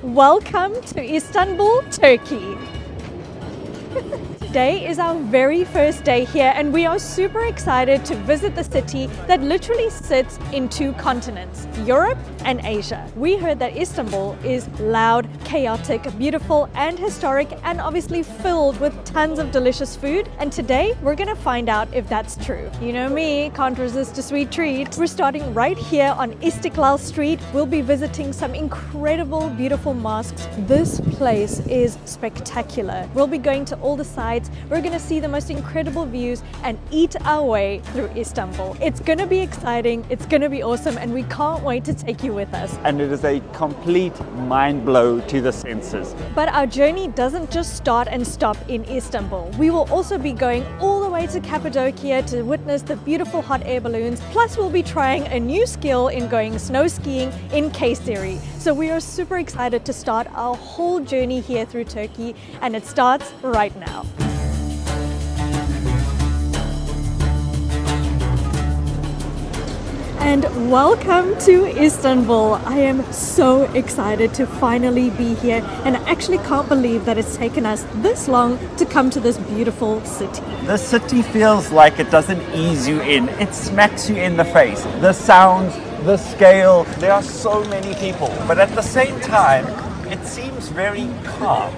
Welcome to Istanbul, Turkey. Today is our very first day here and we are super excited to visit the city that literally sits in two continents, Europe and Asia. We heard that Istanbul is loud, chaotic, beautiful and historic and obviously filled with tons of delicious food, and today we're gonna find out if that's true. You know me, can't resist a sweet treat. We're starting right here on Istiklal Street. We'll be visiting some incredible, beautiful mosques. This place is spectacular. We'll be going to all the sides. We're gonna see the most incredible views and eat our way through Istanbul. It's gonna be exciting, it's gonna be awesome, and we can't wait to take you with us. And it is a complete mind blow to the senses. But our journey doesn't just start and stop in Istanbul. We will also be going all the way to Cappadocia to witness the beautiful hot air balloons. Plus we'll be trying a new skill in going snow skiing in Kayseri. So we are super excited to start our whole journey here through Turkey, and it starts right now. And welcome to Istanbul. I am so excited to finally be here, and I actually can't believe that it's taken us this long to come to this beautiful city. The city feels like it doesn't ease you in, it smacks you in the face. The sounds, the scale, there are so many people, but at the same time, it seems very calm,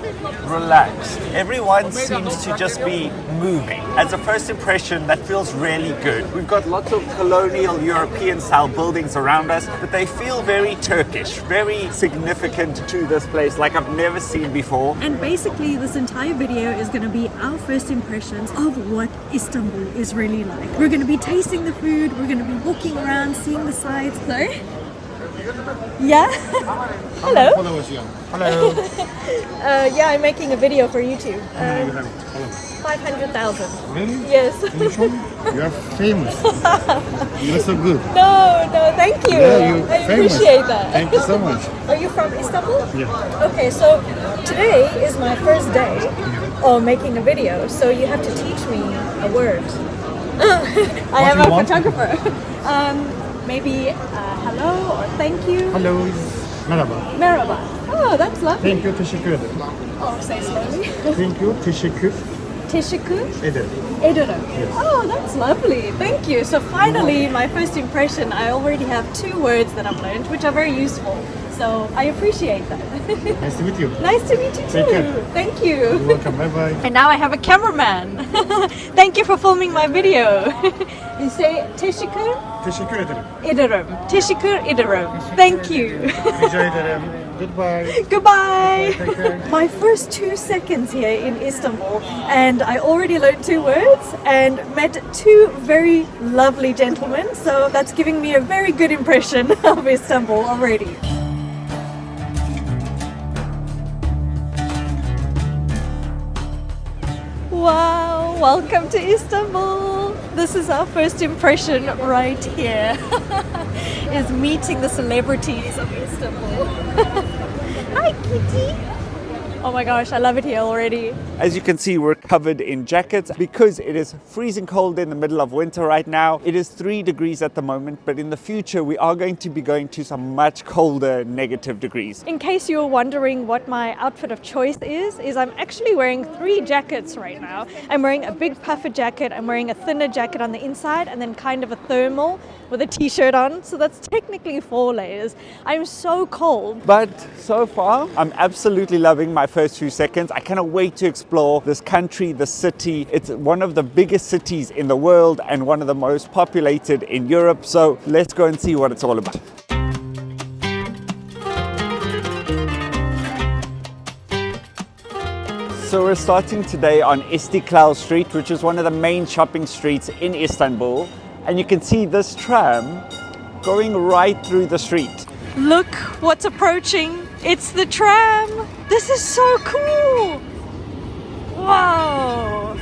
relaxed. Everyone seems to just be moving. As a first impression, that feels really good. We've got lots of colonial European style buildings around us, but they feel very Turkish, very significant to this place, like I've never seen before. And basically this entire video is going to be our first impressions of what Istanbul is really like. We're going to be tasting the food, we're going to be walking around, seeing the sights. Hello? Yeah? Hello? Hello. Yeah, I'm making a video for YouTube. 500,000. Really? Yes. You are famous. You're so good. No, thank you. Yeah, you're I famous. appreciate that. Thank you so much. Are you from Istanbul? Yeah. Okay, so today is my first day of making a video, so you have to teach me a word. I am a photographer. Maybe hello or thank you. Hello. Merhaba. Merhaba. Oh, that's lovely. Thank you, teşekkür ederim. Oh, say slowly. Thank you, teşekkür Teşekkür ederim. ederim. Oh, that's lovely. Thank you. So finally, my first impression, I already have two words that I've learned, which are very useful. So I appreciate that. Nice to meet you. Nice to meet you too. Take care. Thank you. You're welcome. Bye bye. And now I have a cameraman. Thank you for filming my video. You say teşekkür Teşekkür ederim. ederim. Teşekkür ederim. Thank you. Rica ederim. Goodbye. Goodbye. Take care. My first 2 seconds here in Istanbul, and I already learned 2 words and met 2 very lovely gentlemen. So that's giving me a very good impression of Istanbul already. Wow, welcome to Istanbul. This is our first impression right here, is meeting the celebrities of Istanbul. Hi, Kitty. Oh my gosh, I love it here already. As you can see, we're covered in jackets because it is freezing cold in the middle of winter right now. It is 3 degrees at the moment, but in the future we are going to be going to some much colder negative degrees. In case you were wondering what my outfit of choice is I'm actually wearing 3 jackets right now. I'm wearing a big puffer jacket, I'm wearing a thinner jacket on the inside, and then kind of a thermal with a t-shirt on. So that's technically 4 layers. I'm so cold. But so far, I'm absolutely loving my first few seconds. I cannot wait to explore this country, the city. It's one of the biggest cities in the world and one of the most populated in Europe. So let's go and see what it's all about. So we're starting today on Istiklal Street, which is one of the main shopping streets in Istanbul. And you can see this tram going right through the street. Look what's approaching. It's the tram. This is so cool. Wow.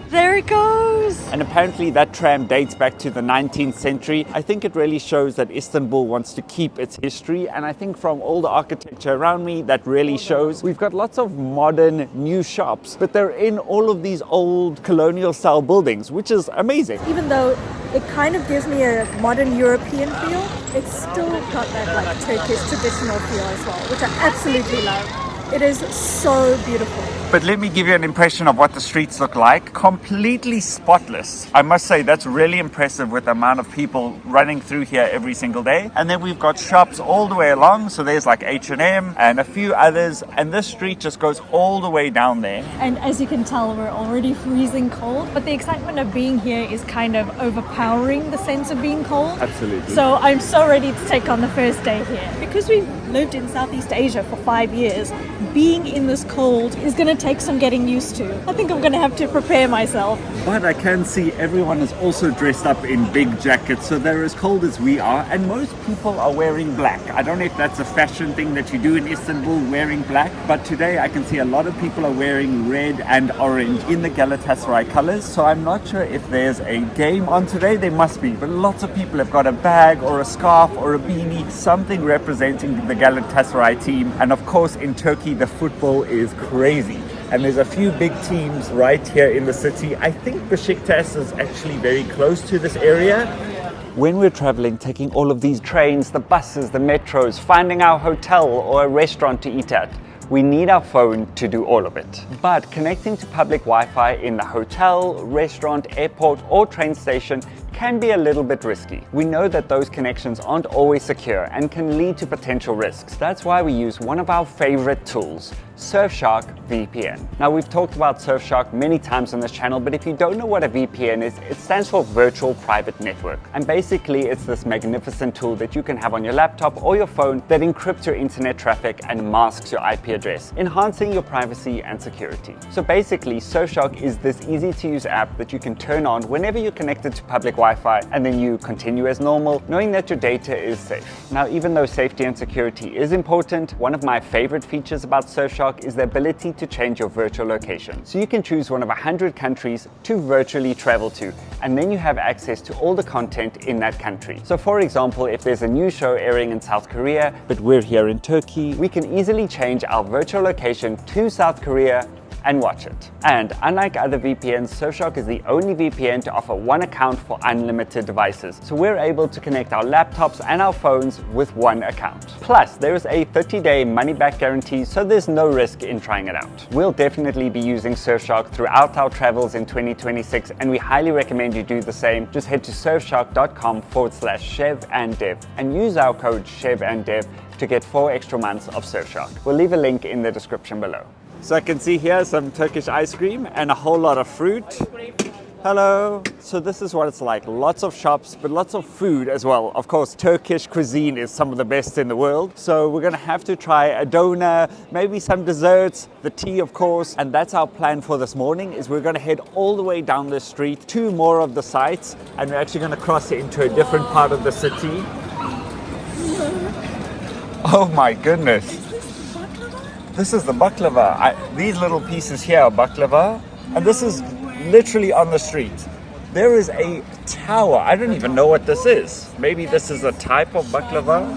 There it goes. And apparently that tram dates back to the 19th century. I think it really shows that Istanbul wants to keep its history, and I think from all the architecture around me that really shows. We've got lots of modern new shops, but they're in all of these old colonial style buildings, which is amazing. Even though It kind of gives me a modern European feel. It's still got that like Turkish traditional feel as well, which I absolutely love. It is so beautiful. But let me give you an impression of what the streets look like. Completely spotless. I must say that's really impressive with the amount of people running through here every single day. And then we've got shops all the way along. So there's like H&M and a few others. And this street just goes all the way down there. And as you can tell, we're already freezing cold. But the excitement of being here is kind of overpowering the sense of being cold. Absolutely. So I'm so ready to take on the first day here. Because we've lived in Southeast Asia for 5 years, being in this cold is going to take some getting used to. I think I'm going to have to prepare myself. But I can see everyone is also dressed up in big jackets, so they're as cold as we are, and most people are wearing black. I don't know if that's a fashion thing that you do in Istanbul, wearing black, but today I can see a lot of people are wearing red and orange in the Galatasaray colors, so I'm not sure if there's a game on today. There must be, but lots of people have got a bag or a scarf or a beanie, something representing the Galatasaray team. And of course in Turkey the football is crazy. And there's a few big teams right here in the city. I think Besiktas is actually very close to this area. When we're traveling, taking all of these trains, the buses, the metros, finding our hotel or a restaurant to eat at, we need our phone to do all of it. But connecting to public Wi-Fi in the hotel, restaurant, airport, or train station can be a little bit risky. We know that those connections aren't always secure and can lead to potential risks. That's why we use one of our favorite tools, Surfshark VPN. Now, we've talked about Surfshark many times on this channel, but if you don't know what a VPN is, it stands for Virtual Private Network. And basically, it's this magnificent tool that you can have on your laptop or your phone that encrypts your internet traffic and masks your IP address, enhancing your privacy and security. So basically, Surfshark is this easy to use app that you can turn on whenever you're connected to public Wi-Fi, and then you continue as normal, knowing that your data is safe. Now, even though safety and security is important, one of my favorite features about Surfshark is the ability to change your virtual location. So you can choose one of 100 countries to virtually travel to, and then you have access to all the content in that country. So for example, if there's a new show airing in South Korea, but we're here in Turkey, we can easily change our virtual location to South Korea and watch it. And unlike other VPNs, Surfshark is the only VPN to offer one account for unlimited devices. So we're able to connect our laptops and our phones with one account. Plus, there is a 30-day money-back guarantee, so there's no risk in trying it out. We'll definitely be using Surfshark throughout our travels in 2026, and we highly recommend you do the same. Just head to surfshark.com/chev&dev and use our code chev&dev to get 4 extra months of Surfshark. We'll leave a link in the description below. So I can see here some Turkish ice cream and a whole lot of fruit. Hello. So this is what it's like. Lots of shops, but lots of food as well. Of course, Turkish cuisine is some of the best in the world. So we're going to have to try a doner, maybe some desserts, the tea, of course. And that's our plan for this morning, is we're going to head all the way down the street to more of the sites. And we're actually going to cross into a different part of the city. Oh my goodness. This is the baklava. These little pieces here are baklava, and this is literally on the street. There is a tower. I don't even know what this is. Maybe this is a type of baklava.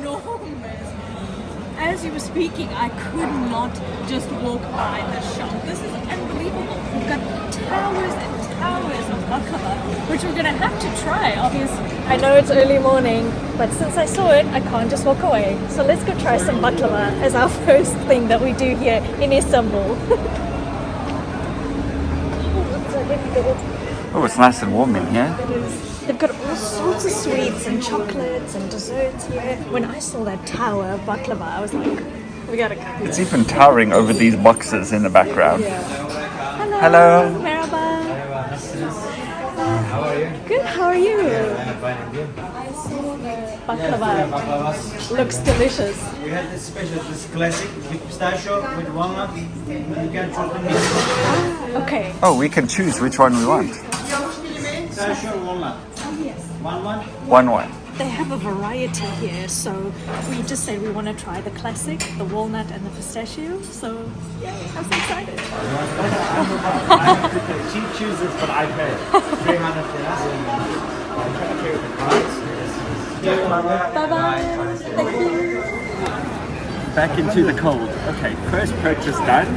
As you were speaking, I could not just walk by the shop. This is unbelievable. We've got towers and towers of baklava, which we're gonna have to try, obviously. I know it's early morning, but since I saw it, I can't just walk away. So let's go try some baklava as our first thing that we do here in Istanbul. Oh, it's nice and warm in here. It is. They've got all sorts of sweets and chocolates and desserts here. When I saw that tower of baklava, I was like, we gotta come. It's even towering over these boxes in the background. Yeah. Hello. Merhaba. How are you? Good, how are you? I'm fine, and you? I saw the baklava. Looks delicious. We had this special, this classic with pistachio, with walnut. You can choose the mix. Okay. Oh, we can choose which one we want. Pistachio, walnut. Yes. One. They have a variety here, so we just said we want to try the classic, the walnut and the pistachio. So, yeah, I'm so excited. She chooses, but I pay. 300 Bye-bye. Thank you. back into the cold. Okay, first purchase done.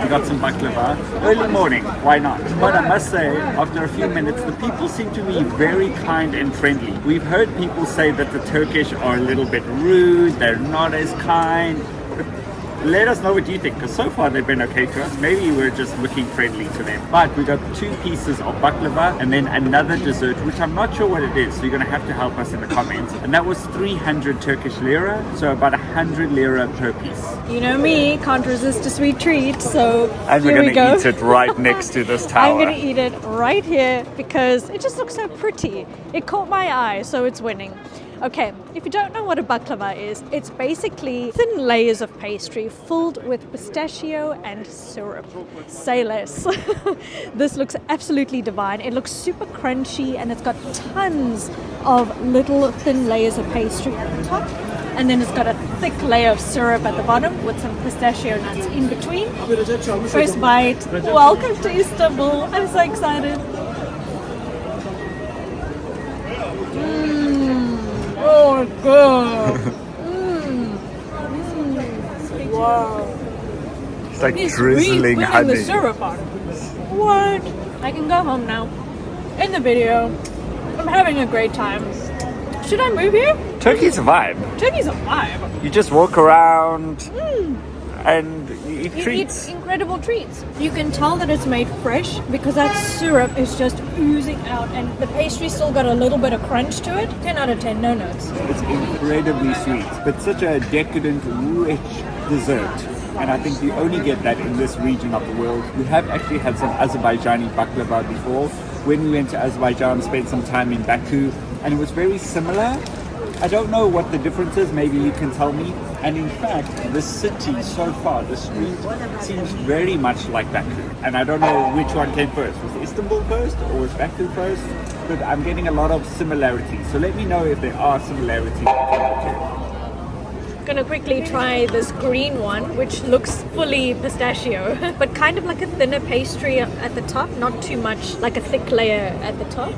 We got some baklava. Early morning, why not? But I must say, after a few minutes, the people seem to be very kind and friendly. We've heard people say that the Turkish are a little bit rude, they're not as kind. Let us know what you think, because so far they've been okay to us. Maybe we're just looking friendly to them. But we got 2 pieces of baklava and then another dessert, which I'm not sure what it is, so you're going to have to help us in the comments. And that was 300 Turkish lira, so about 100 lira per piece. You know me, can't resist a sweet treat, so And here we're we going go. to eat it right next to this tower. I'm going to eat it right here because it just looks so pretty. It caught my eye, so it's winning. Okay, if you don't know what a baklava is, it's basically thin layers of pastry filled with pistachio and syrup. Say less. This looks absolutely divine. It looks super crunchy and it's got tons of little thin layers of pastry at the top. And then it's got a thick layer of syrup at the bottom with some pistachio nuts in between. First bite. Welcome to Istanbul. I'm so excited. Oh, good. Wow. It's like It's drizzling really honey. the syrup on. What? I can go home now. In the video, I'm having a great time. Should I move here? Turkey's a vibe. Turkey's a vibe. You just walk around and you eat You treats. eat incredible treats. You can tell that it's made fresh because that syrup is just oozing out and the pastry's still got a little bit of crunch to it. 10 out of 10, no notes. It's incredibly sweet, but such a decadent, rich dessert. And I think you only get that in this region of the world. We have actually had some Azerbaijani baklava before. When we went to Azerbaijan, spent some time in Baku, and it was very similar. I don't know what the difference is, maybe you can tell me. And in fact, the city so far, the street, seems very much like Baku. And I don't know which one came first. Was Istanbul first or was Baku first? But I'm getting a lot of similarities. So let me know if there are similarities. Gonna quickly try this green one, which looks fully pistachio, but kind of like a thinner pastry at the top, not too much like a thick layer at the top.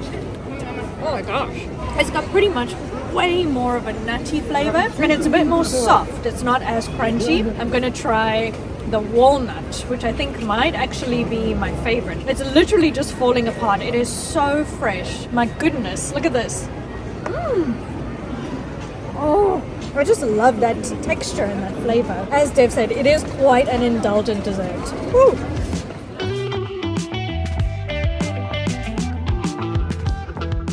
Oh my gosh. It's got pretty much way more of a nutty flavor and it's a bit more soft. It's not as crunchy. I'm gonna try the walnut, which I think might actually be my favorite. It's literally just falling apart. It is so fresh. My goodness, look at this. Oh, I just love that texture and that flavor. As Dev said, it is quite an indulgent dessert. Woo.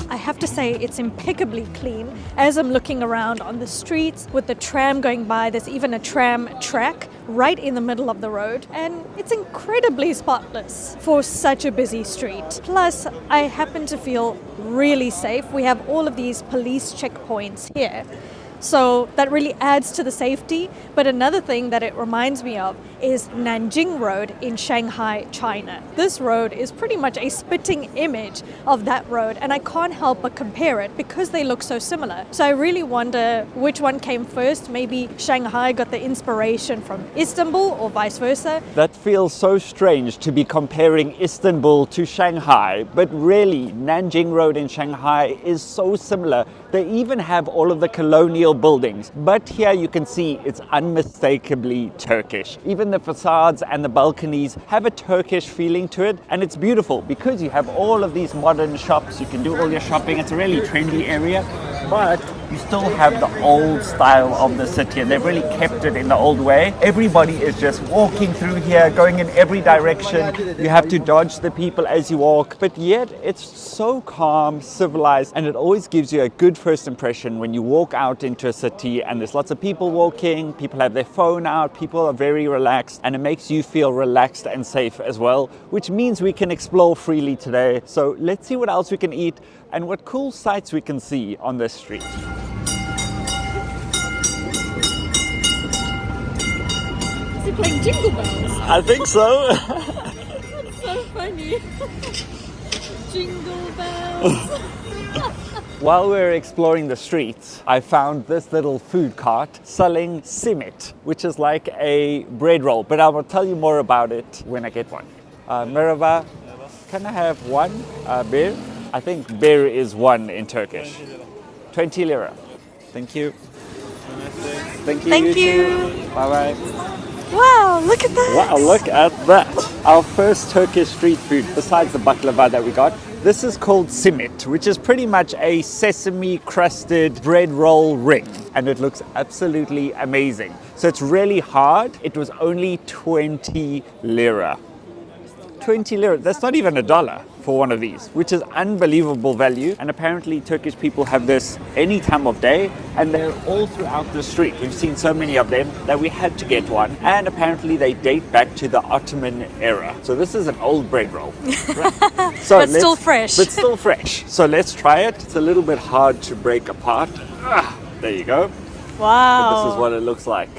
I have to say it's impeccably clean. As I'm looking around on the streets with the tram going by, there's even a tram track right in the middle of the road, and it's incredibly spotless for such a busy street. Plus, I happen to feel really safe. We have all of these police checkpoints here. So that really adds to the safety. But another thing that it reminds me of is Nanjing Road in Shanghai, China. This road is pretty much a spitting image of that road, and I can't help but compare it because they look so similar. So I really wonder which one came first. Maybe Shanghai got the inspiration from Istanbul or vice versa. That feels so strange to be comparing Istanbul to Shanghai, but really Nanjing Road in Shanghai is so similar. They even have all of the colonial buildings, but here you can see it's unmistakably Turkish. Even the facades and the balconies have a Turkish feeling to it, and it's beautiful because you have all of these modern shops. You can do all your shopping. It's a really trendy area, but you still have the old style of the city, and they've really kept it in the old way. Everybody is just walking through here, going in every direction. You have to dodge the people as you walk, but yet it's so calm, civilized, and it always gives you a good first impression when you walk out into a city and there's lots of people walking, people have their phone out, people are very relaxed, and it makes you feel relaxed and safe as well, which means we can explore freely today. So let's see what else we can eat and what cool sights we can see on this street. Is he playing Jingle Bells? I think so. That's so funny. Jingle Bells. While we were exploring the streets, I found this little food cart selling simit, which is like a bread roll, but I will tell you more about it when I get one. Merhaba, can I have one beer? I think beer is one in Turkish. 20 lira. Thank you. Thank you. Thank you. Bye-bye. Wow, look at that. Wow, look at that. Our first Turkish street food, besides the baklava that we got. This is called simit, which is pretty much a sesame crusted bread roll ring. And it looks absolutely amazing. So it's really hard. It was only 20 lira. 20 lira, that's not even $1 for one of these, which is unbelievable value. And apparently Turkish people have this any time of day, and they're all throughout the street. We've seen so many of them that we had to get one. And apparently they date back to the Ottoman era. So this is an old bread roll. Right? So But still fresh. But still fresh. So let's try it. It's a little bit hard to break apart. There you go. Wow. But this is what it looks like.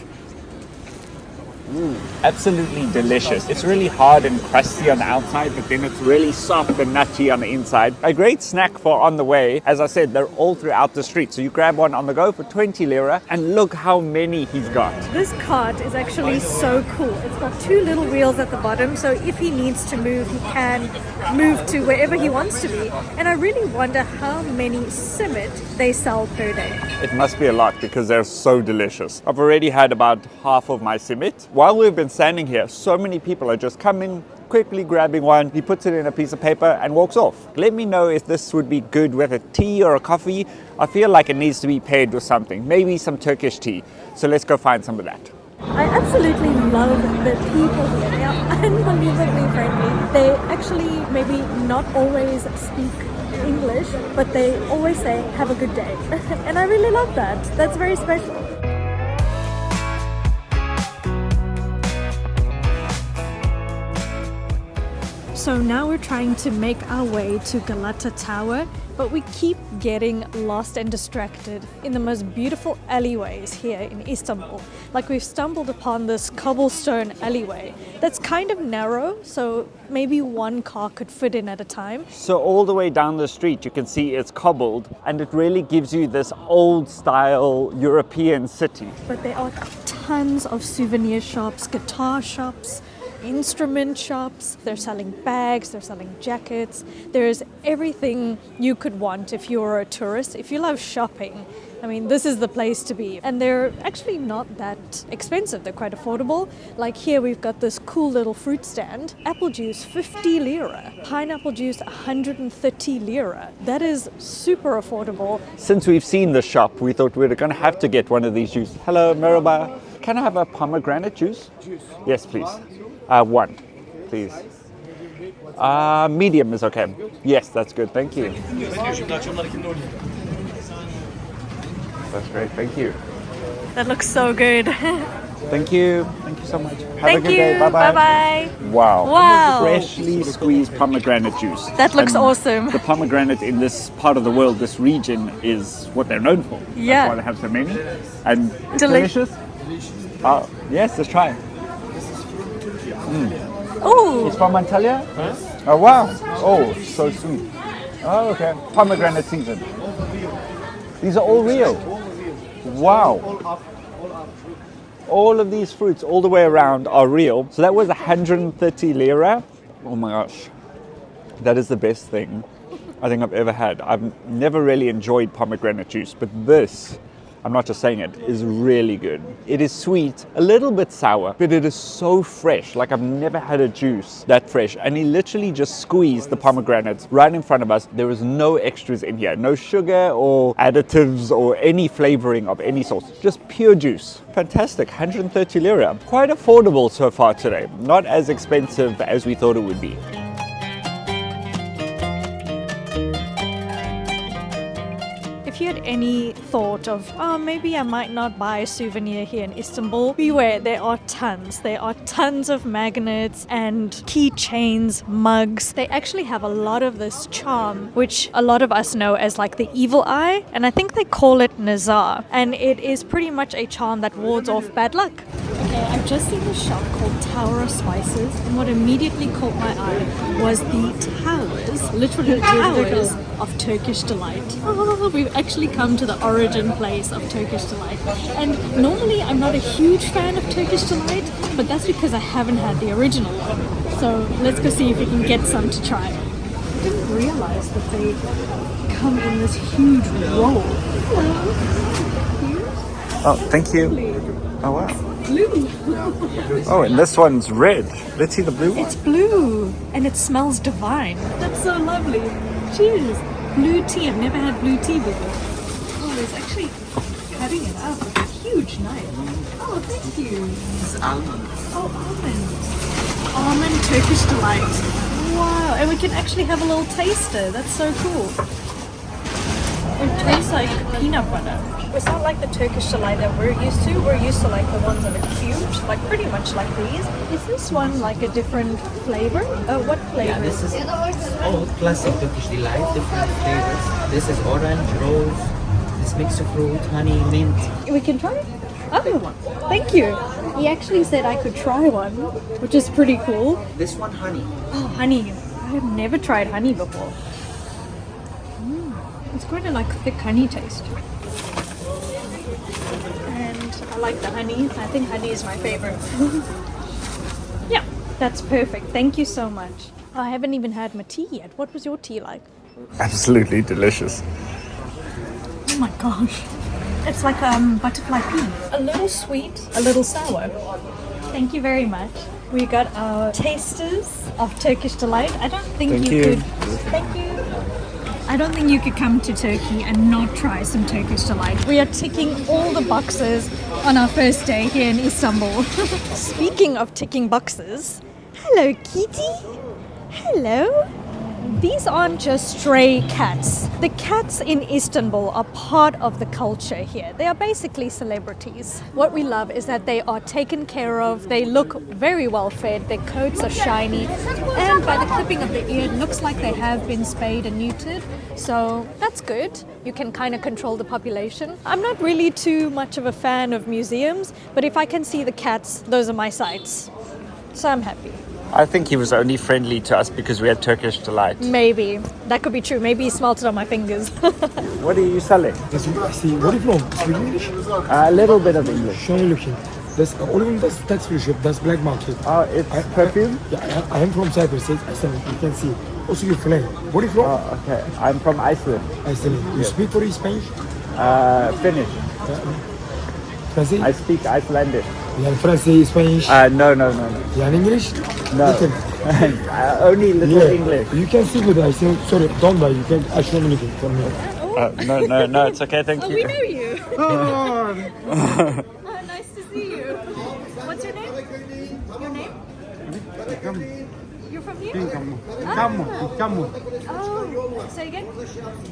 Absolutely delicious. It's really hard and crusty on the outside, but then it's really soft and nutty on the inside. A great snack for on the way. As I said, they're all throughout the street. So you grab one on the go for 20 lira, and look how many he's got. This cart is actually so cool. It's got 2 little wheels at the bottom, so if he needs to move, he can move to wherever he wants to be. And I really wonder how many simit they sell per day. It must be a lot because they're so delicious. I've already had about half of my simit. While we've been standing here, so many people are just coming, quickly grabbing one. He puts it in a piece of paper and walks off. Let me know if this would be good with a tea or a coffee. I feel like it needs to be paired with something, maybe some Turkish tea. So let's go find some of that. I absolutely love the people here. They are unbelievably friendly. They actually maybe not always speak English, but they always say, have a good day. And I really love that. That's very special. So now we're trying to make our way to Galata Tower, but we keep getting lost and distracted in the most beautiful alleyways here in Istanbul. Like we've stumbled upon this cobblestone alleyway that's kind of narrow, so maybe one car could fit in at a time. So all the way down the street you can see it's cobbled, and it really gives you this old style European city. But there are tons of souvenir shops, guitar shops, instrument shops. They're selling bags, they're selling jackets. There's everything you could want if you're a tourist. If you love shopping, I mean, this is the place to be. And they're actually not that expensive. They're quite affordable. Like here we've got this cool little fruit stand. Apple juice, 50 lira. Pineapple juice, 130 lira. That is super affordable. Since we've seen the shop, we thought we were going to have to get one of these juices. Hello, merhaba. Can I have a pomegranate juice? Yes, please. One, please. Medium is okay. Yes, that's good. Thank you. That's great. Thank you. That looks so good. Thank you. Thank you so much. Have Thank a good you. day. Bye-bye. Bye-bye. Wow. Wow. Freshly squeezed pomegranate juice. That looks And awesome. The pomegranate in this part of the world, this region, is what they're known for. Yeah. That's why they have so many. And it's Delicious. delicious. Oh, yes, let's try it. Oh, It's from Antalya? Oh, wow. Oh, so sweet. Oh, okay. Pomegranate season. These are all real. Wow. All of these fruits all the way around are real. So that was 130 lira. Oh my gosh. That is the best thing I think I've ever had. I've never really enjoyed pomegranate juice, but this, I'm not just saying it, is really good. It is sweet, a little bit sour, but it is so fresh. Like I've never had a juice that fresh. And he literally just squeezed the pomegranates right in front of us. There is no extras in here, no sugar or additives or any flavoring of any sort, just pure juice. Fantastic, 130 lira. Quite affordable so far today. Not as expensive as we thought it would be. if you had any thought of, oh, maybe I might not buy a souvenir here in Istanbul, beware, there are tons. There are tons of magnets and keychains, mugs. They actually have a lot of this charm, which a lot of us know as like the evil eye, and I think they call it Nazar. And it is pretty much a charm that wards off bad luck. Okay, I've just seen a shop called Tower of Spices, and what immediately caught my eye was the towers, literally towers of Turkish Delight. Oh, we've actually come to the origin place of Turkish Delight. And normally I'm not a huge fan of Turkish Delight, but that's because I haven't had the original one. So let's go see if we can get some to try. I didn't realize that they come in this huge roll. Hello. Oh, thank you. Oh, wow. Blue. Oh, and this one's red. Let's see the blue one. It's blue and it smells divine. That's so lovely. Cheers. Blue tea. I've never had blue tea before. Oh, it's actually cutting it up with a huge knife. Oh, thank you. It's almond. Oh, almond. Almond Turkish delight. Wow. And we can actually have a little taster. That's so cool. It tastes like peanut butter. It's not like the Turkish delight that we're used to. We're used to like the ones that are cubed, like pretty much like these. Is this one like a different flavor? What flavor? Yeah, this is all classic Turkish delight, different flavors. This is orange, rose, this mix of fruit, honey, mint. We can try it? Oh, thank you. He actually said I could try one, which is pretty cool. This one, honey. Oh, honey. I've never tried honey before. It's quite a like thick honey taste. And I like the honey. I think honey is my favorite. Yeah, that's perfect. Thank you so much. I haven't even had my tea yet. What was your tea like? Absolutely delicious. Oh my gosh. It's like butterfly pea. A little sweet, a little sour. Thank you very much. We got our tasters of Turkish delight. I don't think Thank you you. could. Thank you. I don't think you could come to Turkey and not try some Turkish delight. We are ticking all the boxes on our first day here in Istanbul. Speaking of ticking boxes, hello kitty. Hello. These aren't just stray cats. The cats in Istanbul are part of the culture here. They are basically celebrities. What we love is that they are taken care of. They look very well fed. Their coats are shiny. And by the clipping of the ear, it looks like they have been spayed and neutered. So that's good. You can kind of control the population. I'm not really too much of a fan of museums, but if I can see the cats, those are my sights. So I'm happy. I think he was only friendly to us because we had Turkish delight. Maybe. That could be true. Maybe he smelt it on my fingers. What are you selling? I see. Where are you from? Speak English? A little bit of English. Show me looking. That's all of them. That's tax free shop. That's black market. Oh, it's perfume? Yeah, I am from Cyprus. You can see. Also, your flag. Where are you from? Oh, okay. I'm from Iceland. Iceland. You speak for Spanish? Finnish. Francais? I speak Icelandic. Yani Francais, Spanish? No. Yani English? No. Little. Only little English. You can speak with us. Sorry, don't lie. You can actually communicate from here. No, it's okay, thank you. We know you. Oh, nice to see you. What's your name? Your name? You're from here? Come. Oh, say again?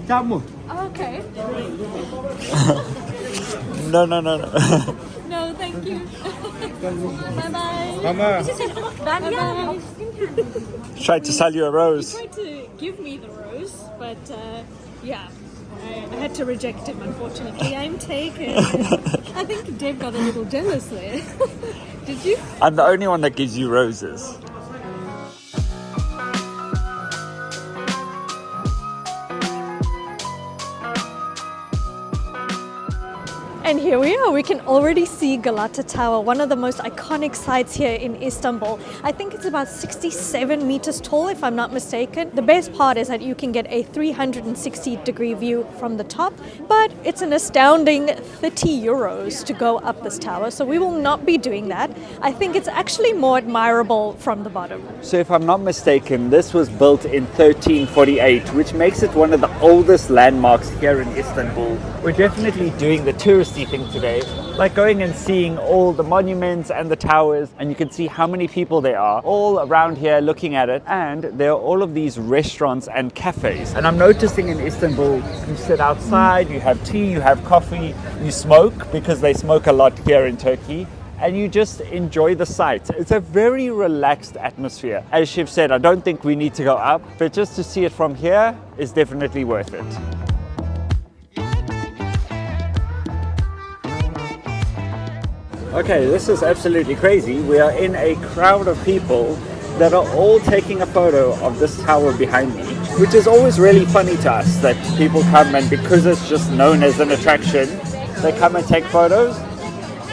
Come. Oh, okay. No. No, thank you. Bye-bye. Mama. Bye-bye. Tried to sell you a rose. He tried to give me the rose, but yeah, I had to reject him, unfortunately. I'm taken. I think Deb got a little jealous there. Did you? I'm the only one that gives you roses. And here we are. We can already see Galata Tower, one of the most iconic sites here in Istanbul. I think it's about 67 meters tall, if I'm not mistaken. The best part is that you can get a 360-degree view from the top, but it's an astounding 30 euros to go up this tower, so we will not be doing that. I think it's actually more admirable from the bottom. So if I'm not mistaken, this was built in 1348, which makes it one of the oldest landmarks here in Istanbul. We're definitely doing the touristy thing today, like going and seeing all the monuments and the towers, and you can see how many people there are all around here looking at it. And there are all of these restaurants and cafes, and I'm noticing in Istanbul you sit outside, you have tea, you have coffee, you smoke because they smoke a lot here in Turkey, and you just enjoy the sights. It's a very relaxed atmosphere. As Shiv said, I don't think we need to go up, but just to see it from here is definitely worth it. Okay, this is absolutely crazy. We are in a crowd of people that are all taking a photo of this tower behind me, which is always really funny to us that people come, and because it's just known as an attraction, they come and take photos,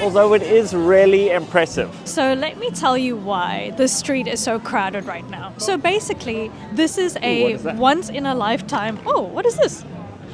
although it is really impressive. So let me tell you why this street is so crowded right now. So basically, this is a what is that? once in a lifetime. Oh, what is this?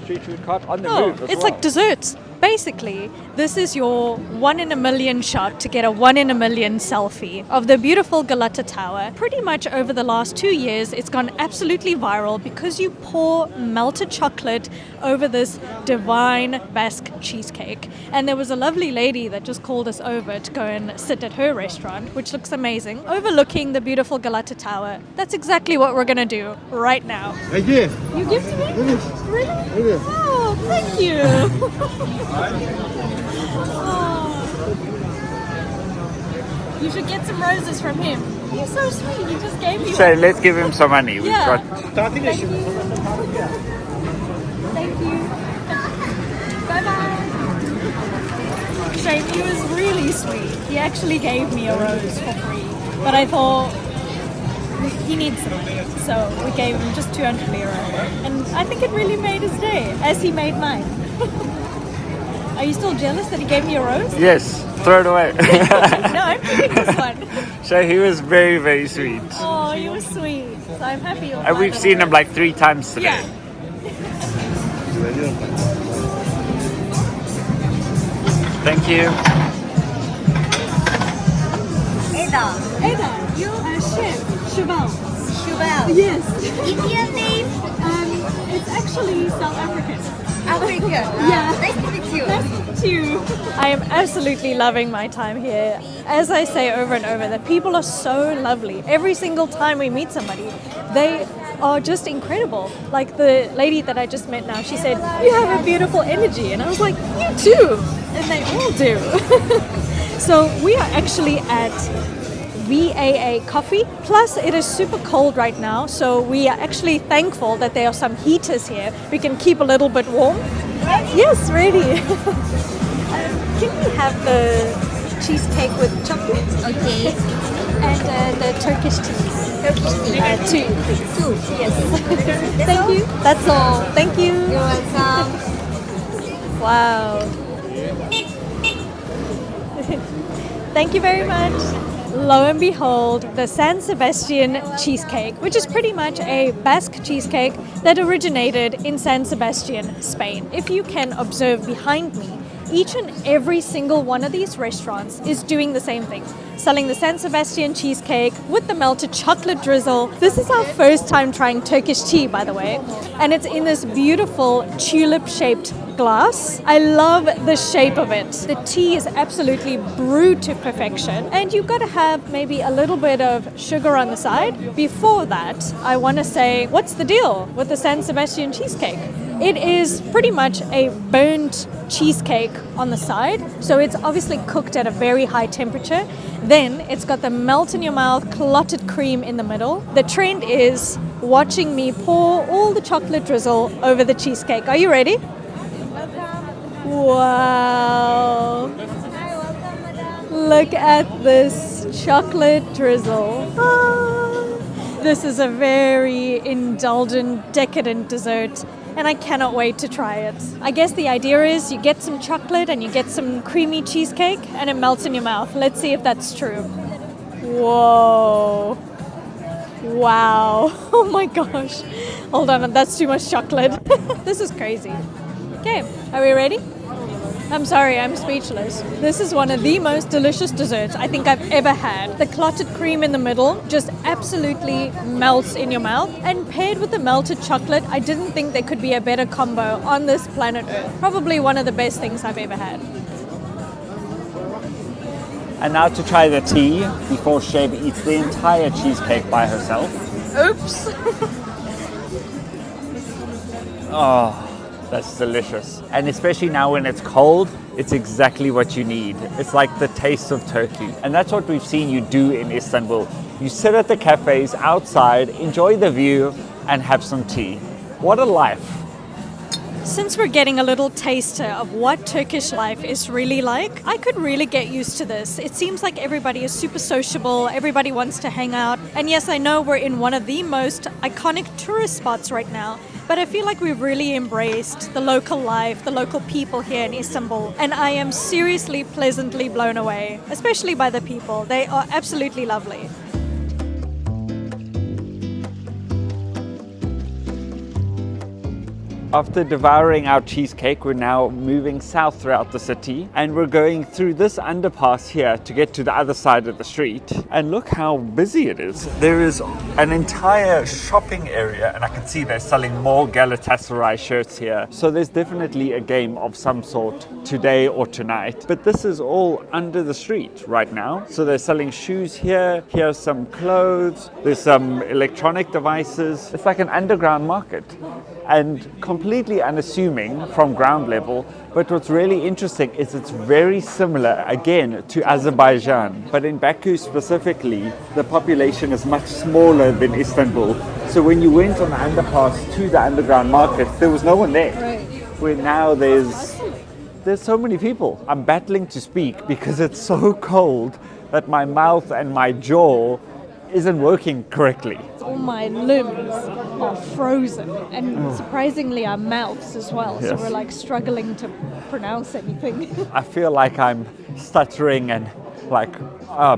Street food cart on the Oh, move as it's well. like desserts. Basically, this is your 1 in a million shot to get a 1 in a million selfie of the beautiful Galata Tower. Pretty much over the last 2 years, it's gone absolutely viral because you pour melted chocolate over this divine Basque cheesecake. And there was a lovely lady that just called us over to go and sit at her restaurant, which looks amazing, overlooking the beautiful Galata Tower. That's exactly what we're gonna do right now. Thank you. You give to me? Evet. Really? Evet. Oh, thank you. Oh. You should get some roses from him. He's so sweet. He just gave me So one. let's give him some money. We've Yeah. got Thank you. Thank you. Bye-bye. Shane, he was really sweet. He actually gave me a rose for free. But I thought he needs some money. So we gave him just 200 lira. And I think it really made his day, as he made mine. Are you still jealous that he gave me a rose? yes, throw it away. No, I'm keeping this one. So he was very, very sweet. Oh, he was sweet. So I'm happy. you'll And find we've a seen him rose. like 3 times today. Yeah. Thank you. Ada, you are chef. Cheval. Shubel. Yes. Indian name? It's actually South African. African. Yeah. Nice to meet you. Nice to meet you. I am absolutely loving my time here. As I say over and over, the people are so lovely. Every single time we meet somebody, they are just incredible. Like the lady that I just met now, she said, "You have a beautiful energy." And I was like, "You too." And they all do. So we are actually at VAA Coffee. Plus, it is super cold right now, so we are actually thankful that there are some heaters here. We can keep a little bit warm. Yes, ready. Can we have the cheesecake with chocolate? Okay. And the Turkish tea. Turkish tea. Two, please. Two. Yes. Thank you. That's all. Thank you. You're welcome. Wow. Thank you very much. Lo and behold, the San Sebastian cheesecake, which is pretty much a Basque cheesecake that originated in San Sebastian, Spain. If you can observe behind me, each and every single one of these restaurants is doing the same thing, selling the San Sebastian cheesecake with the melted chocolate drizzle. This is our first time trying Turkish tea, by the way, and it's in this beautiful tulip-shaped glass. I love the shape of it. The tea is absolutely brewed to perfection, and you've got to have maybe a little bit of sugar on the side. Before that, I want to say, what's the deal with the San Sebastian cheesecake? It is pretty much a burnt cheesecake on the side, so it's obviously cooked at a very high temperature. Then it's got the melt in your mouth clotted cream in the middle. The trend is watching me pour all the chocolate drizzle over the cheesecake. Are you ready? Wow! Look at this chocolate drizzle. Ah. This is a very indulgent, decadent dessert, and I cannot wait to try it. I guess the idea is you get some chocolate and you get some creamy cheesecake and it melts in your mouth. Let's see if that's true. Whoa. Wow. Oh my gosh. Hold on, that's too much chocolate. This is crazy. Okay, are we ready? I'm sorry, I'm speechless. This is one of the most delicious desserts I think I've ever had. The clotted cream in the middle just absolutely melts in your mouth. And paired with the melted chocolate, I didn't think there could be a better combo on this planet Earth. Probably one of the best things I've ever had. And now to try the tea before Sheb eats the entire cheesecake by herself. Oops. Oh, that's delicious. And especially now when it's cold, it's exactly what you need. It's like the taste of Turkey. And that's what we've seen you do in Istanbul. You sit at the cafes outside, enjoy the view, and have some tea. What a life. Since we're getting a little taster of what Turkish life is really like, I could really get used to this. It seems like everybody is super sociable, everybody wants to hang out. And yes, I know we're in one of the most iconic tourist spots right now, but I feel like we've really embraced the local life, the local people here in Istanbul. And I am seriously pleasantly blown away, especially by the people. They are absolutely lovely. After devouring our cheesecake, we're now moving south throughout the city, and we're going through this underpass here to get to the other side of the street. And look how busy it is. There is an entire shopping area, and I can see they're selling more Galatasaray shirts here. So there's definitely a game of some sort today or tonight. But this is all under the street right now. So they're selling shoes here. Here's some clothes. There's some electronic devices. It's like an underground market, and completely unassuming from ground level. But what's really interesting is it's very similar again to Azerbaijan, but in Baku specifically the population is much smaller than Istanbul. So when you went on the underpass to the underground market, there was no one there. Right. Where now there's so many people. I'm battling to speak because it's so cold that my mouth and my jaw isn't working correctly. All my limbs are frozen, and surprisingly our mouths as well. So Yes. we're like struggling to pronounce anything. I feel like I'm stuttering and like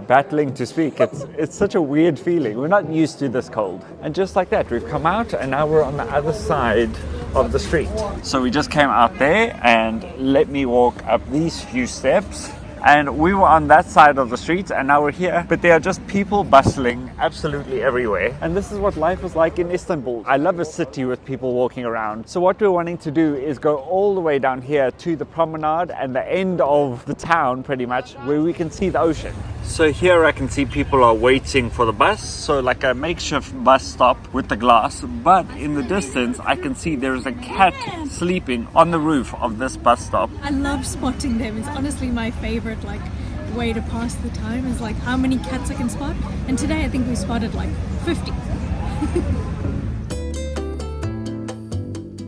battling to speak. It's such a weird feeling. We're not used to this cold. And just like that, we've come out and now we're on the other side of the street. So we just came out there and let me walk up these few steps. And we were on that side of the street and now we're here. But there are just people bustling absolutely everywhere. And this is what life is like in Istanbul. I love a city with people walking around. So what we're wanting to do is go all the way down here to the promenade and the end of the town pretty much, where we can see the ocean. So here I can see people are waiting for the bus. So like a makeshift bus stop with the glass. But in the distance I can see there is a cat sleeping on the roof of this bus stop. I love spotting them. It's honestly my favorite way to pass the time is like how many cats I can spot. And today I think we spotted like 50.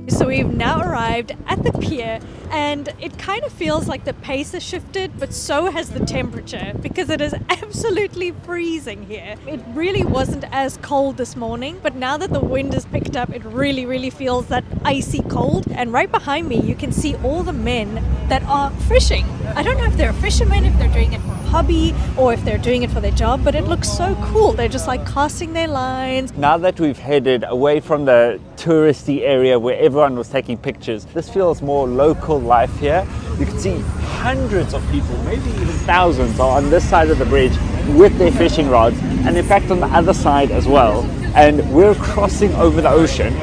So we've now arrived at the pier, and it kind of feels like the pace has shifted, but so has the temperature, because it is absolutely freezing here. It really wasn't as cold this morning, but now that the wind has picked up, it really feels that icy cold. And right behind me you can see all the men that are fishing. I don't know if they're fishermen, if they're doing it for a hobby, or if they're doing it for their job, but it looks so cool. They're just like casting their lines. Now that we've headed away from the touristy area where everyone was taking pictures, this feels more local life here. You can see hundreds of people, maybe even thousands, are on this side of the bridge with their fishing rods, and in fact on the other side as well. And we're crossing over the ocean,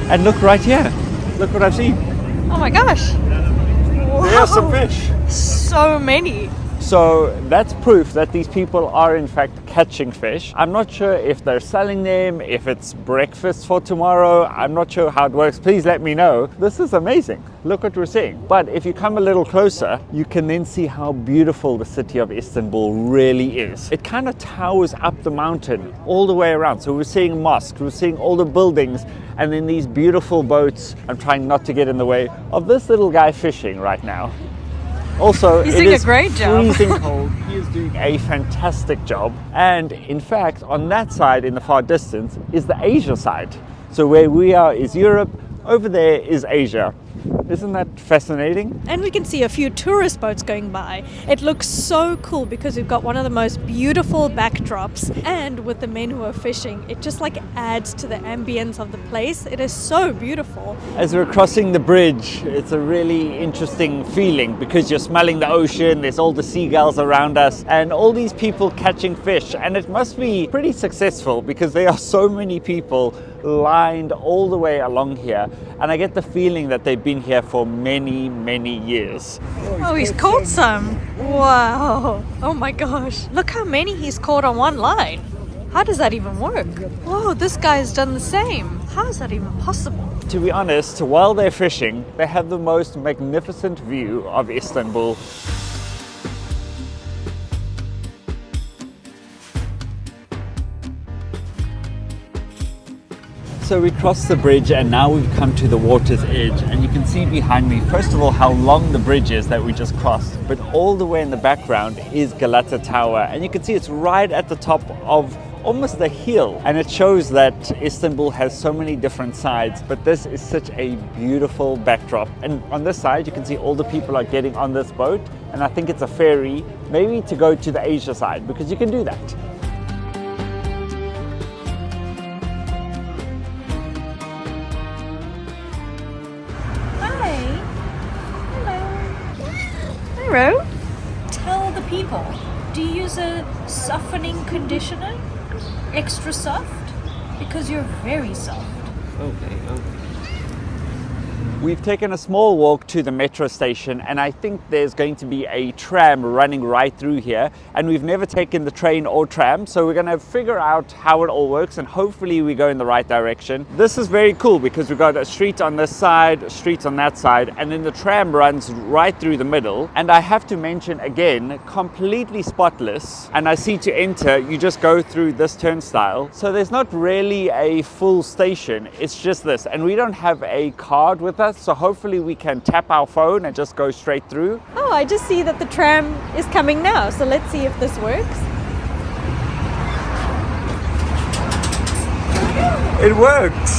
and look right here, look what I've seen. Oh my gosh. There are some fish. So many. So that's proof that these people are in fact catching fish. I'm not sure if they're selling them, if it's breakfast for tomorrow. I'm not sure how it works. Please let me know. This is amazing. Look what we're seeing. But if you come a little closer, you can then see how beautiful the city of Istanbul really is. It kind of towers up the mountain all the way around. So we're seeing mosques, we're seeing all the buildings, and then these beautiful boats. I'm trying not to get in the way of this little guy fishing right now. Also, He's it doing a is great job. freezing cold. He is doing a fantastic job. And in fact, on that side in the far distance is the Asia side. So where we are is Europe, over there is Asia. Isn't that fascinating? And we can see a few tourist boats going by. It looks so cool because we've got one of the most beautiful backdrops, and with the men who are fishing, it just like adds to the ambience of the place. It is so beautiful. As we're crossing the bridge, it's a really interesting feeling because you're smelling the ocean, there's all the seagulls around us, and all these people catching fish. And it must be pretty successful because there are so many people lined all the way along here, and I get the feeling that they've been here for many years. Oh, he's caught some. Wow. Oh my gosh. Look how many he's caught on one line. How does that even work? Whoa, this guy's done the same. How is that even possible? To be honest, while they're fishing, they have the most magnificent view of Istanbul. So we crossed the bridge and now we've come to the water's edge, and you can see behind me, first of all, how long the bridge is that we just crossed, but all the way in the background is Galata Tower, and you can see it's right at the top of almost the hill, and it shows that Istanbul has so many different sides, but this is such a beautiful backdrop. And on this side you can see all the people are getting on this boat, and I think it's a ferry, maybe to go to the Asia side, because you can do that. tomorrow. Tell the people, do you use a softening conditioner? Extra soft? Because you're very soft. Okay. We've taken a small walk to the metro station, and I think there's going to be a tram running right through here, and we've never taken the train or tram, so we're going to figure out how it all works and hopefully we go in the right direction. This is very cool because we've got a street on this side, a street on that side, and then the tram runs right through the middle. And I have to mention again, completely spotless, and I see to enter you just go through this turnstile, so there's not really a full station, it's just this, and we don't have a card with us, so hopefully we can tap our phone and just go straight through. Oh, I just see that the tram is coming now, so let's see if this works. It worked!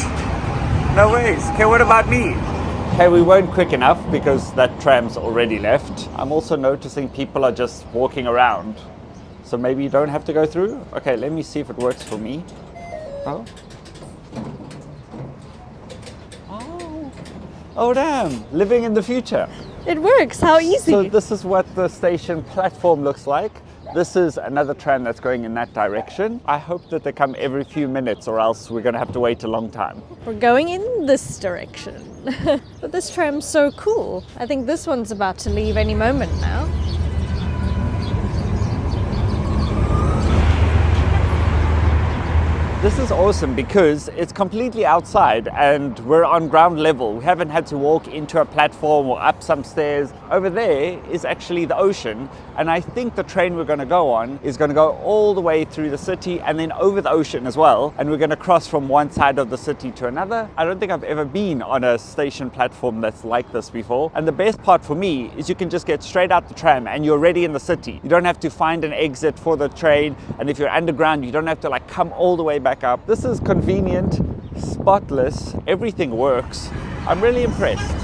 No ways. Okay, what about me? Okay, we weren't quick enough because that tram's already left. I'm also noticing people are just walking around, so maybe you don't have to go through. Okay, let me see if it works for me. Oh. Oh damn, living in the future. It works, how easy. So this is what the station platform looks like. This is another tram that's going in that direction. I hope that they come every few minutes or else we're going to have to wait a long time. We're going in this direction. But this tram's so cool. I think this one's about to leave any moment now. This is awesome because it's completely outside and we're on ground level. We haven't had to walk into a platform or up some stairs. Over there is actually the ocean, and I think the train we're going to go on is going to go all the way through the city and then over the ocean as well, and we're going to cross from one side of the city to another. I don't think I've ever been on a station platform that's like this before, and the best part for me is you can just get straight out the tram and you're already in the city. You don't have to find an exit for the train, and if you're underground you don't have to like come all the way back up. This is convenient, spotless, everything works. I'm really impressed.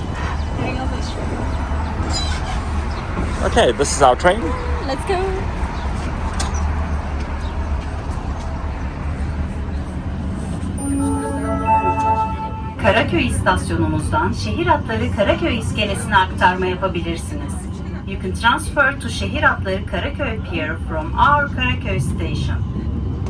Okay, this is our train. Let's go. Karaköy istasyonumuzdan şehir hatları Karaköy iskelesine aktarma yapabilirsiniz. You can transfer to şehir hatları Karaköy Pier from our Karaköy station.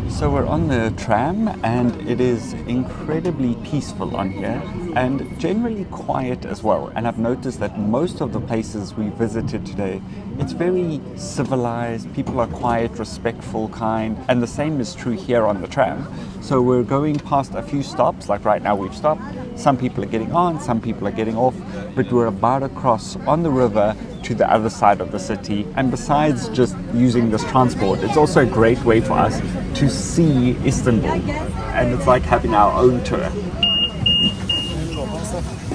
So we're on the tram and it is incredibly peaceful on here and generally quiet as well. And I've noticed that most of the places we visited today, it's very civilized, people are quiet, respectful, kind, and the same is true here on the tram. So we're going past a few stops, like right now we've stopped. Some people are getting on, some people are getting off, but we're about to cross on the river to the other side of the city. And besides just using this transport, it's also a great way for us to see Istanbul, and it's like having our own tour.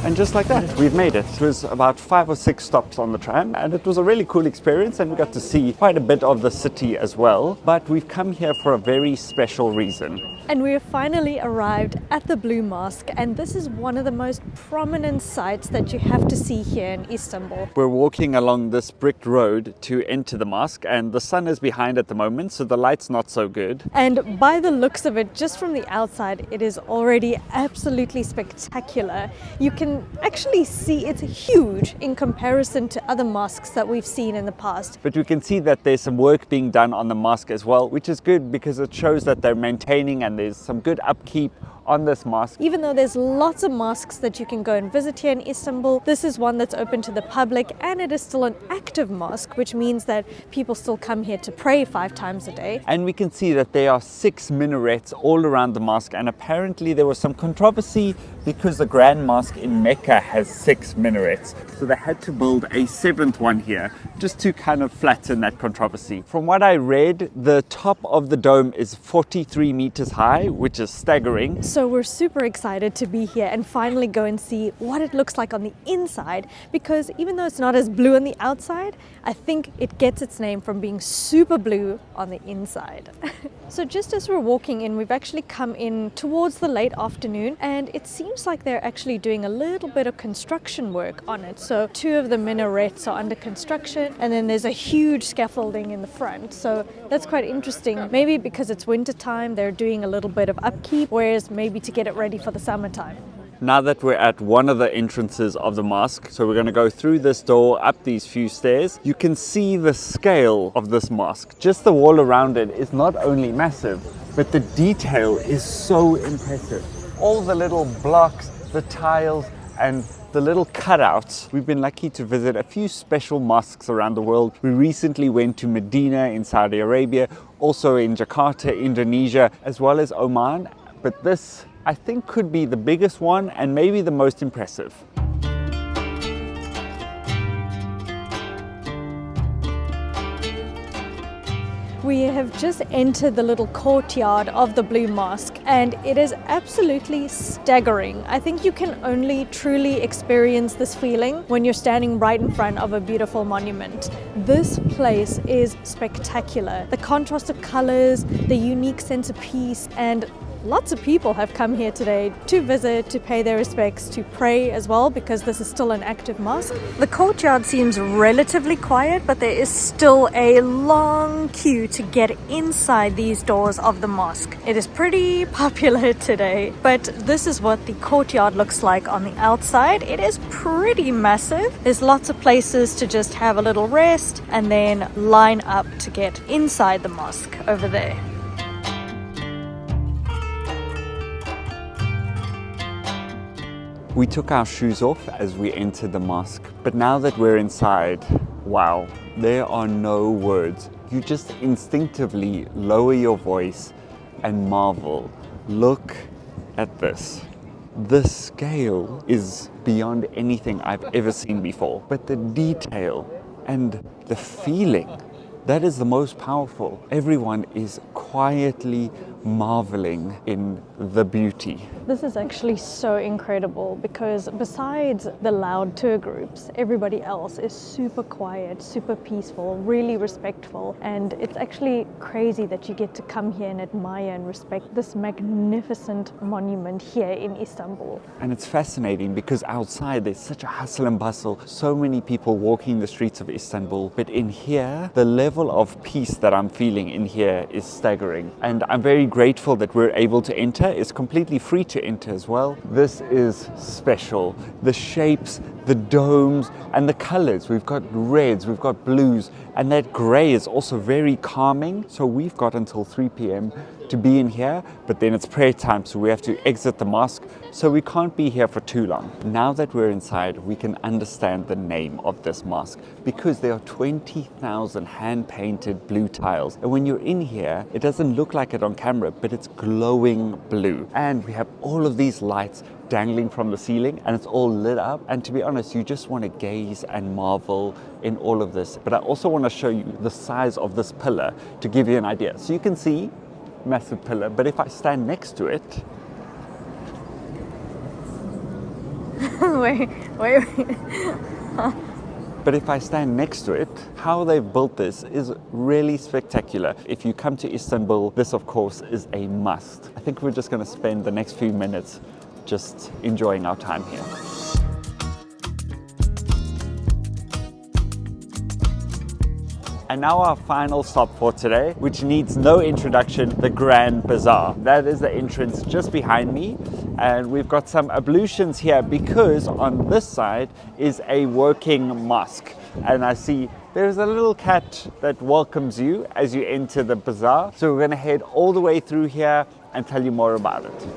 And just like that, we've made it. It was about 5 or 6 stops on the tram, and it was a really cool experience, and we got to see quite a bit of the city as well. But we've come here for a very special reason. And we have finally arrived at the Blue Mosque, and this is one of the most prominent sites that you have to see here in Istanbul. We're walking along this bricked road to enter the mosque, and the sun is behind at the moment, so the light's not so good. And by the looks of it, just from the outside, it is already absolutely spectacular. You can actually see it's huge in comparison to other mosques that we've seen in the past. But we can see that there's some work being done on the mosque as well, which is good because it shows that they're maintaining and there's some good upkeep on this mosque. Even though there's lots of mosques that you can go and visit here in Istanbul, this is one that's open to the public, and it is still an active mosque, which means that people still come here to pray 5 times a day. And we can see that there are 6 minarets all around the mosque, and apparently there was some controversy because the Grand Mosque in Mecca has 6 minarets. So they had to build a 7th one here just to kind of flatten that controversy. From what I read, the top of the dome is 43 meters high, which is staggering. So we're super excited to be here and finally go and see what it looks like on the inside, because even though it's not as blue on the outside, I think it gets its name from being super blue on the inside. So just as we're walking in, we've actually come in towards the late afternoon, and it seems like they're actually doing a little bit of construction work on it. So 2 of the minarets are under construction, and then there's a huge scaffolding in the front. So that's quite interesting. Maybe because it's winter time, they're doing a little bit of upkeep, whereas maybe to get it ready for the summertime. Now that we're at one of the entrances of the mosque, so we're going to go through this door, up these few stairs, you can see the scale of this mosque. Just the wall around it is not only massive, but the detail is so impressive. All the little blocks, the tiles, and the little cutouts. We've been lucky to visit a few special mosques around the world. We recently went to Medina in Saudi Arabia, also in Jakarta, Indonesia, as well as Oman. But this, I think, could be the biggest one and maybe the most impressive. We have just entered the little courtyard of the Blue Mosque and it is absolutely staggering. I think you can only truly experience this feeling when you're standing right in front of a beautiful monument. This place is spectacular. The contrast of colors, the unique sense of peace, and lots of people have come here today to visit, to pay their respects, to pray as well, because this is still an active mosque. The courtyard seems relatively quiet, but there is still a long queue to get inside these doors of the mosque. It is pretty popular today, but this is what the courtyard looks like on the outside. It is pretty massive. There's lots of places to just have a little rest and then line up to get inside the mosque over there. We took our shoes off as we entered the mosque, but now that we're inside, wow, there are no words. You just instinctively lower your voice and marvel. Look at this. The scale is beyond anything I've ever seen before, but the detail and the feeling, that is the most powerful. Everyone is quietly marveling in the beauty. This is actually so incredible because besides the loud tour groups, everybody else is super quiet, super peaceful, really respectful, and it's actually crazy that you get to come here and admire and respect this magnificent monument here in Istanbul. And it's fascinating because outside there's such a hustle and bustle, so many people walking the streets of Istanbul, but in here the level of peace that I'm feeling in here is staggering, and I'm very grateful that we're able to enter. It's completely free to enter as well. This is special. The shapes, the domes, and the colors. We've got reds, we've got blues, and that gray is also very calming. So we've got until 3 p.m. to be in here, but then it's prayer time, so we have to exit the mosque, so we can't be here for too long. Now that we're inside, we can understand the name of this mosque because there are 20,000 hand-painted blue tiles, and when you're in here, it doesn't look like it on camera, but it's glowing blue. And we have all of these lights dangling from the ceiling, and it's all lit up, and to be honest, you just want to gaze and marvel in all of this. But I also want to show you the size of this pillar to give you an idea. So you can see massive pillar, but if I stand next to it, wait. But if I stand next to it, how they've built this is really spectacular. If you come to Istanbul, this of course is a must. I think we're just going to spend the next few minutes just enjoying our time here. And now our final stop for today, which needs no introduction, the Grand Bazaar. That is the entrance just behind me. And we've got some ablutions here because on this side is a working mosque. And I see there's a little cat that welcomes you as you enter the bazaar. So we're going to head all the way through here and tell you more about it.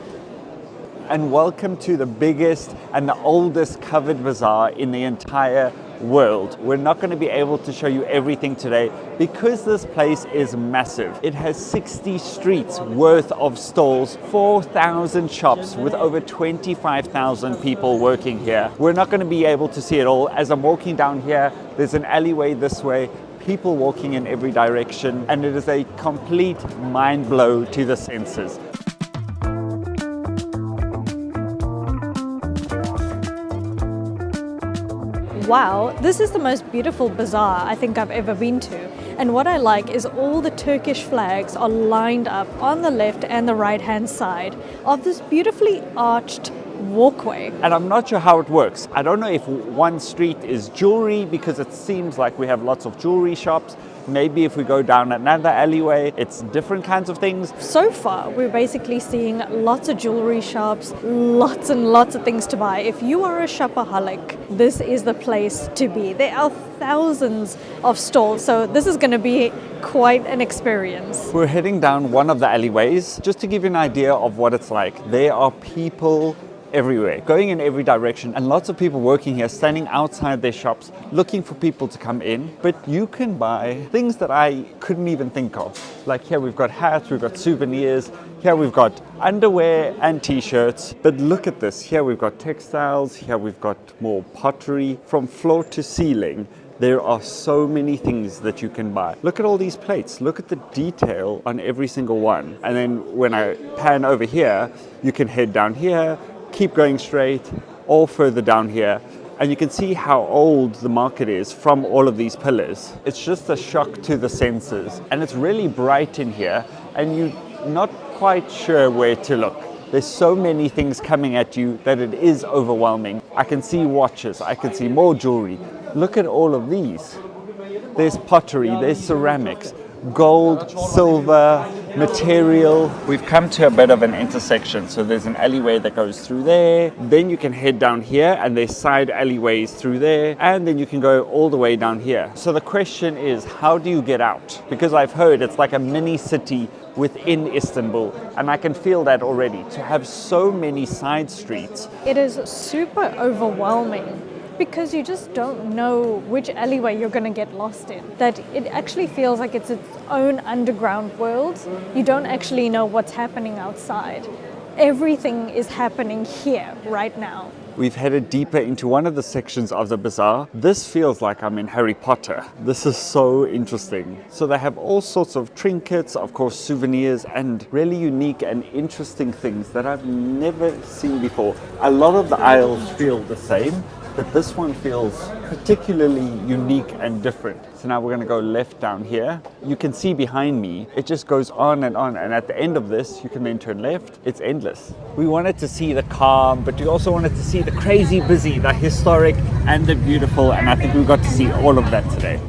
And welcome to the biggest and the oldest covered bazaar in the entire world. We're not going to be able to show you everything today because this place is massive. It has 60 streets worth of stalls, 4,000 shops with over 25,000 people working here. We're not going to be able to see it all. As I'm walking down here, there's an alleyway this way, people walking in every direction, and it is a complete mind blow to the senses. Wow, this is the most beautiful bazaar I think I've ever been to. And what I like is all the Turkish flags are lined up on the left and the right hand side of this beautifully arched walkway. And I'm not sure how it works. I don't know if one street is jewelry because it seems like we have lots of jewelry shops. Maybe if we go down another alleyway, it's different kinds of things. So far, we're basically seeing lots of jewelry shops, lots and lots of things to buy. If you are a shopaholic, this is the place to be. There are thousands of stalls, so this is going to be quite an experience. We're heading down one of the alleyways. Just to give you an idea of what it's like, there are people everywhere, going in every direction, and lots of people working here, standing outside their shops, looking for people to come in. But you can buy things that I couldn't even think of. Like here we've got hats, we've got souvenirs, here we've got underwear and t-shirts. But look at this, here we've got textiles, here we've got more pottery. From floor to ceiling, there are so many things that you can buy. Look at all these plates. Look at the detail on every single one. And then when I pan over here, you can head down here, keep going straight, or further down here. And you can see how old the market is from all of these pillars. It's just a shock to the senses. And it's really bright in here, and you're not quite sure where to look. There's so many things coming at you that it is overwhelming. I can see watches, I can see more jewelry. Look at all of these. There's pottery, there's ceramics, gold, silver, material. We've come to a bit of an intersection. So there's an alleyway that goes through there. Then you can head down here, and there's side alleyways through there. And then you can go all the way down here. So the question is, how do you get out? Because I've heard it's like a mini city within Istanbul, and I can feel that already. To have so many side streets. It is super overwhelming because you just don't know which alleyway you're going to get lost in. That it actually feels like it's its own underground world. You don't actually know what's happening outside. Everything is happening here right now. We've headed deeper into one of the sections of the bazaar. This feels like I'm in Harry Potter. This is so interesting. So they have all sorts of trinkets, of course souvenirs, and really unique and interesting things that I've never seen before. A lot of the aisles feel the same, but this one feels particularly unique and different. So now we're going to go left down here. You can see behind me, it just goes on, and at the end of this, you can then turn left. It's endless. We wanted to see the calm, but we also wanted to see the crazy busy, the historic and the beautiful, and I think we got to see all of that today.